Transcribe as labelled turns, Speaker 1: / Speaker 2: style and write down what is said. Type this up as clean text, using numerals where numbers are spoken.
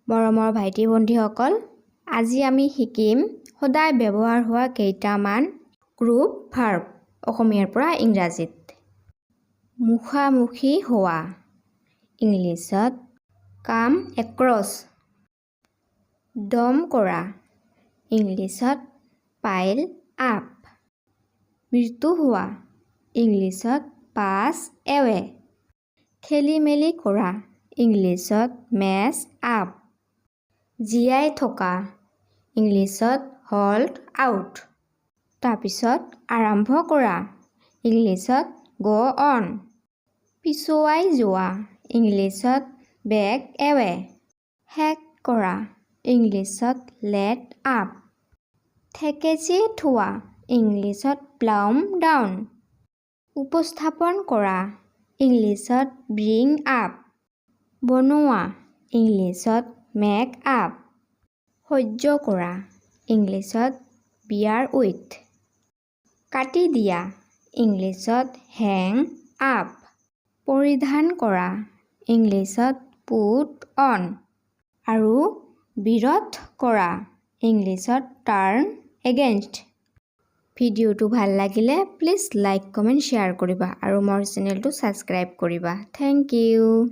Speaker 1: মৰমৰ ভাইটি ভণ্টিসকল, আজি আমি শিকিম সদায় ব্যৱহাৰ হোৱা কেইটামান গ্ৰুপ ভাৰ্ব অসমীয়াৰ পৰা ইংৰাজীত। মুখামুখি হোৱা, ইংলিছত কাম এক্ৰছ। দম কৰা, ইংলিছত পাইল আপ। মৃত্যু হোৱা, ইংলিছত পাছ এৱে। খেলি মেলি কৰা, ইংলিছত মেছ আপ। জীয়াই থকা, ইংলিছত হল্ড আউট। তাৰপিছত আৰম্ভ কৰা, ইংলিছত গ' অন। পিছুৱাই যোৱা, ইংলিছত বেক এৱে। শেষ কৰা, ইংলিছত লেট আপ। ঠেকেচি থোৱা, ইংলিছত প্লাউম ডাউন। উপস্থাপন কৰা, ইংলিছত ব্ৰিং আপ। বনোৱা, ইংলিছত মেক আপ। সহ্য কৰা, ইংলিছত বিয়াৰ উইথ। কাটি দিয়া, ইংলিছত হেং আপ। পৰিধান কৰা, ইংলিছত পুট অন। আৰু বিৰোধ কৰা, ইংলিছত টাৰ্ণ এগেইনষ্ট। ভিডিঅ'টো ভাল লাগিলে প্লিজ লাইক, কমেণ্ট, শ্বেয়াৰ কৰিবা আৰু মোৰ চেনেলটো ছাবস্ক্ৰাইব কৰিবা। Thank U.